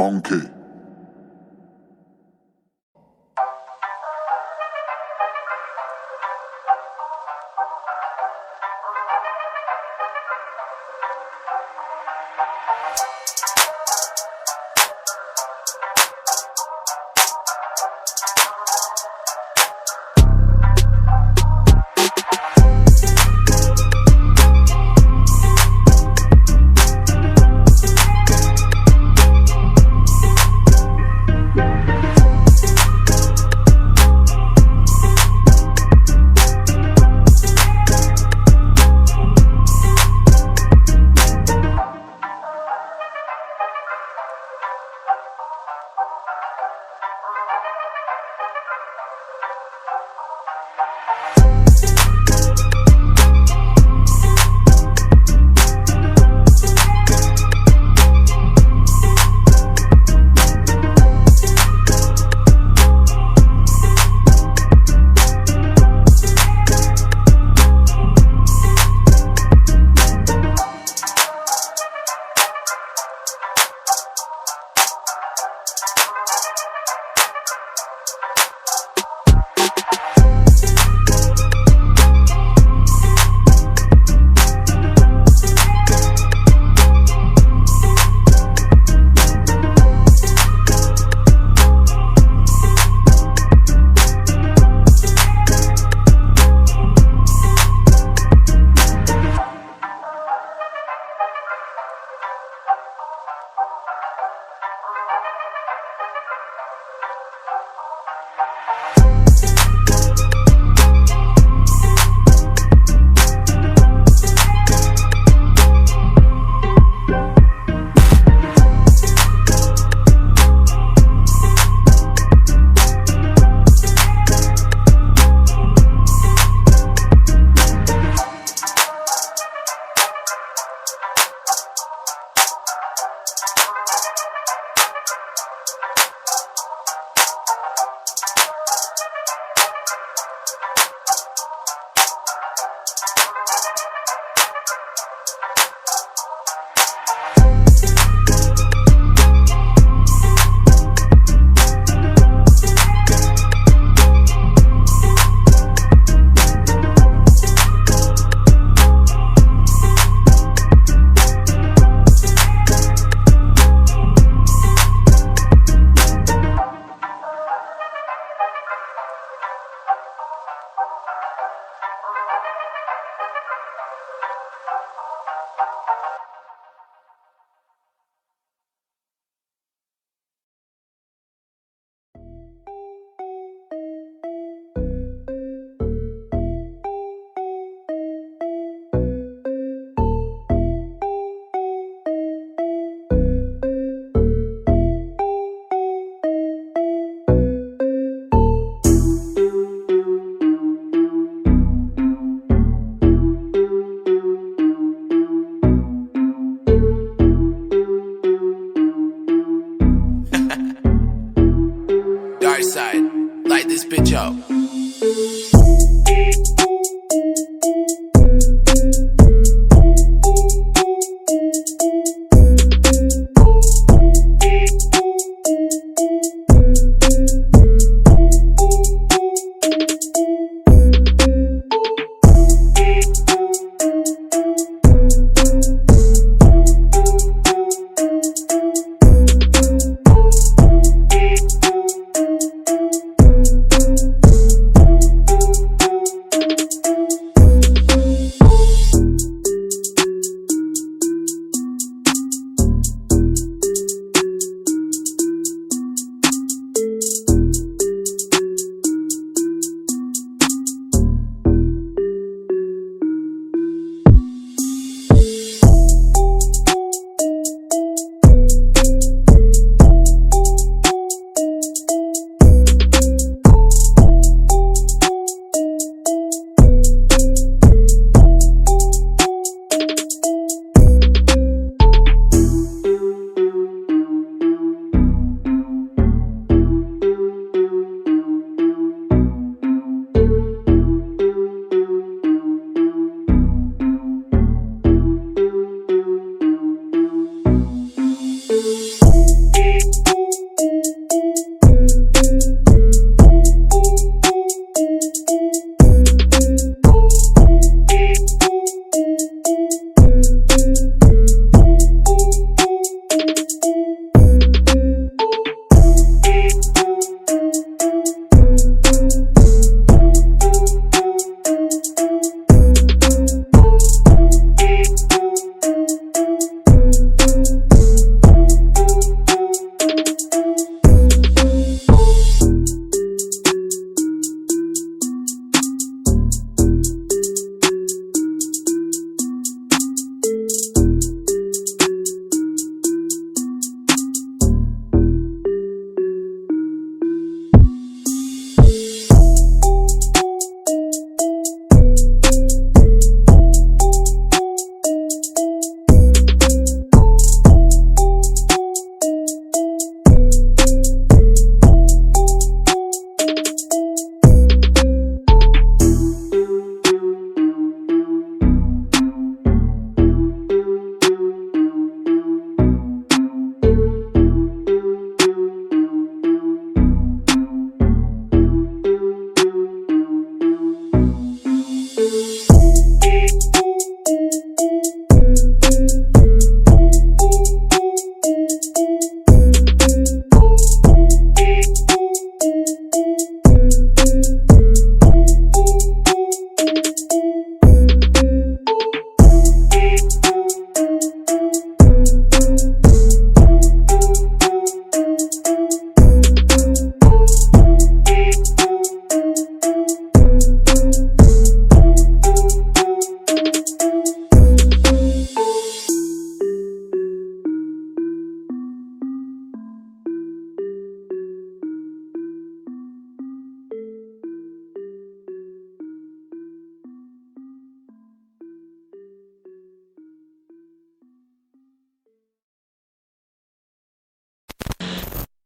monkey.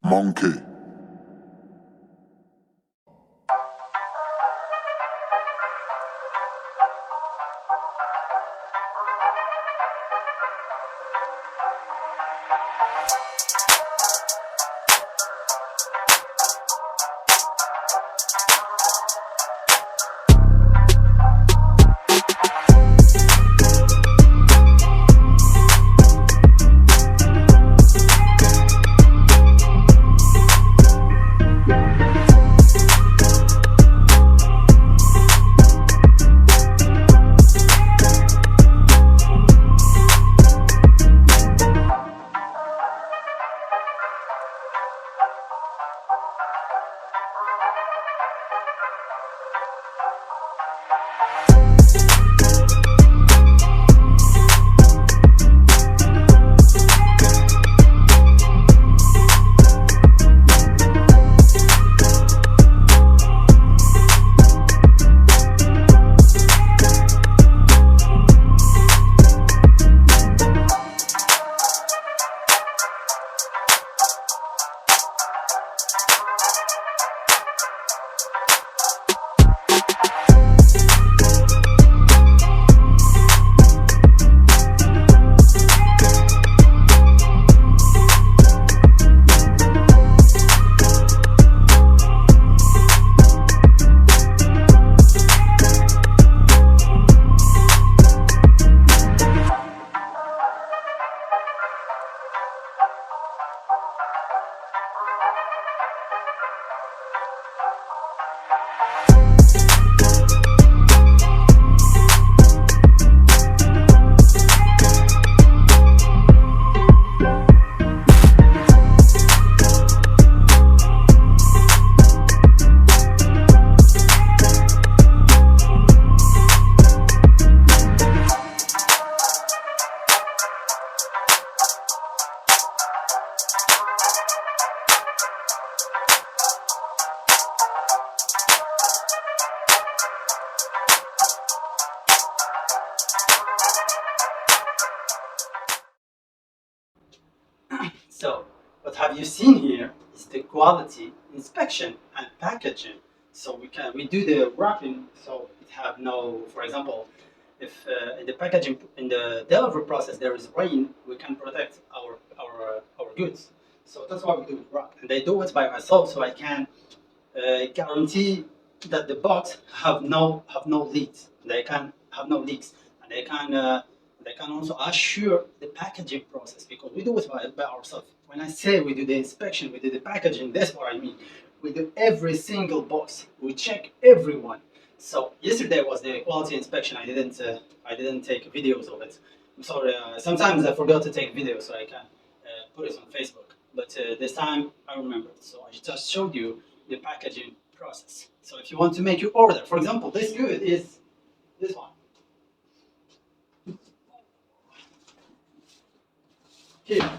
monkey. So what have you seen here is the quality inspection and packaging. So we do the wrapping, so it have no, for example, if in the packaging, in the delivery process there is rain, we can protect our goods. So that's why we do it wrap, and I do it by myself, so I can guarantee that the box have no leaks. They can have no leaks, and they can also assure the packaging process, because we do it by ourselves. When I say we do the inspection, we do the packaging, that's what I mean. We do every single box. We check everyone. So yesterday was the quality inspection. I didn't take videos of it. I'm sorry. Sometimes I forgot to take videos, so I can put it on Facebook. But this time I remembered, so I just showed you the packaging process. So if you want to make your order, for example, this good is this one. Here,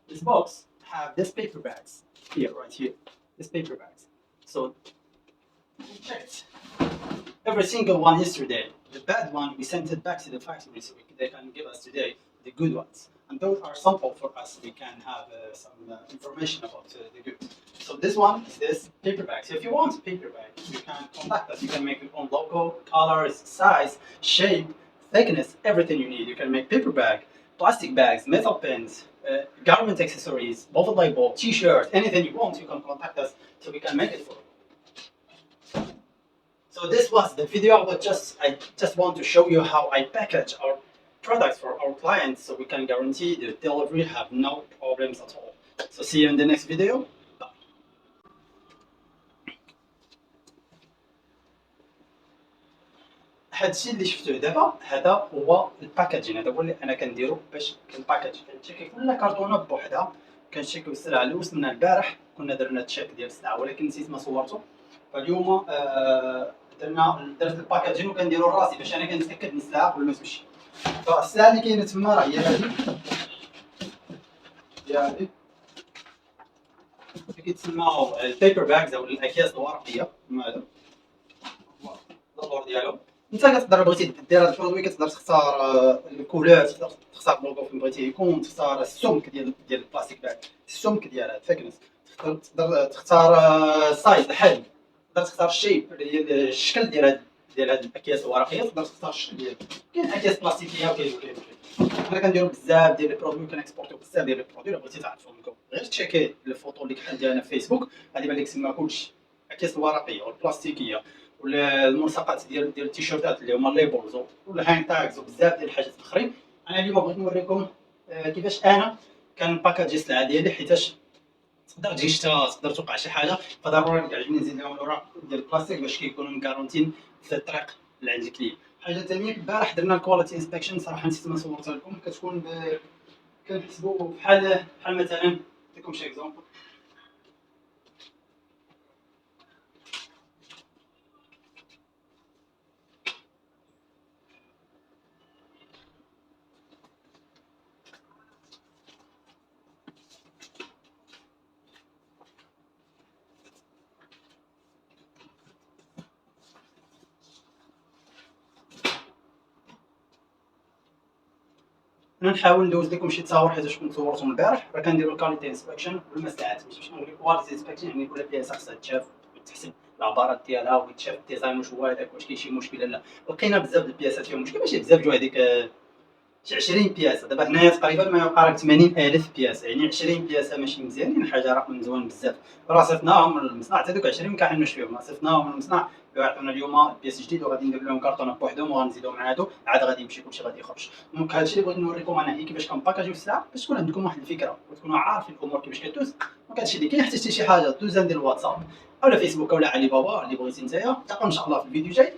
this box have this paper bags here, right here. This paper bags. So we checked every single one yesterday. The bad one we sent it back to the factory, so they can give us today the good ones. And those are sample for us. We can have some information about the goods. So this one is this paper bag. So if you want a paper bag, you can contact us. You can make your own logo, colors, size, shape, thickness, everything you need. You can make paper bag, plastic bags, metal pins, garment accessories, bottle label, t-shirt, anything you want, you can contact us so we can make it for you. So this was the video. I just want to show you how I package our products for our clients, so we can guarantee the delivery have no problems at all. So see you in the next video. Bye. هذا الشيء اللي شفتوه دابا هذا هو الباكاجين. هذا هو اللي انا كنديرو باش كنباكاج. كنتشيكي كل كرتونه بوحدها. كنشيكيو السلعه اللي وصلنا البارح كنا درنا تشيك ديال السلعه، ولكن نسيت ما صورته. فاليوم درت الباكاجين وكنديرو راسي باش انا كنتاكد من السلعه قبل ما تمشي. فالسلعه اللي كاينه تما راه هي هذه كيتسماو البيبر باغز او الاكياس الورقيه. هما هادو اللور ديالهم. انت كتقدر بغيتي دير هاد البرودوي كتقدر تختار الكولور، تقدر تختار اللوغو فين بغيتي يكون، تختار السمك ديال البلاستيك باك، السمك ديالها الثيكنس، تقدر تختار السايز الحجم، تقدر تختار الشيب ديال الشكل ديال هاد الاكياس الورقيه، تقدر تختار الشكل ديالها. كاين اكياس بلاستيكيه وكاين حنا كنديرو بزاف ديال البرودوي، كنكسبورتيو بزاف ديال البرودوي. الا بغيتي تعرفهم لكم غير تشيكي الفوطو اللي كحل ديالنا في فيسبوك، غادي يبان لك تما كلشي، الاكياس الورقيه والبلاستيكيه والملصقات ديال التيشيرتات اللي هما ليبلز والهاند تاغز وبزاف ديال الحاجات الاخرين. انا اليوم بغيت نوريكم كيفاش انا كنباكاجي السلعه ديالي، حيتاش تقدر تجي شتا تقدر توقع شي حاجه، فضروري كيعجبني نزيد لهم الاوراق ديال البلاستيك باش كيكونوا مكارونتين في الطريق لعند الكليب. حاجه ثانيه، البارح درنا الكواليتي انسبكشن، صراحه نسيت ما صورتها لكم. كتكون كنحسبوا بحال مثلا نديكم شي اكزومبل. انا نحاول ندوز لكم شي تصاور حيت كنت صورتهم البارح. راه كنديروا الكاليتي انسبكشن كل ما ساعات، باش نقول لك كواليتي انسبكشن يعني كل بياسه خصها تشاف وتحسب العبارات ديالها ويتشاف الديزاين واش هو هذاك، واش كاين شي مشكل لا. لقينا بزاف البياسات فيهم مشكل، ماشي بزاف، جو هذيك شي 20 بياسه. دابا هنايا تقريبا ما يقارب 80,000 بياسه، يعني 20 بياسه ماشي مزيانين، حاجه رقم زوين بزاف. راه صيفطناهم من المصنع، حتى دوك 20 ما كنحنوش فيهم، صيفطناهم من المصنع يعطونا اليوم البياس جديد وغادي ندير لهم كارطونه بوحدهم وغنزيدو مع هادو عاد غادي يمشي كلشي غادي يخرج. دونك هادشي اللي بغيت نوريكم انا هي كيفاش كنباكاجيو السلعه، باش تكون عندكم واحد الفكره وتكونوا عارفين الامور كيفاش كدوز. دونك هادشي اللي كاين. احتجتي شي حاجه دوز عندي الواتساب اولا فيسبوك اولا علي بابا اللي بغيتي نتايا. نتلاقاو ان شاء الله في الفيديو جاي.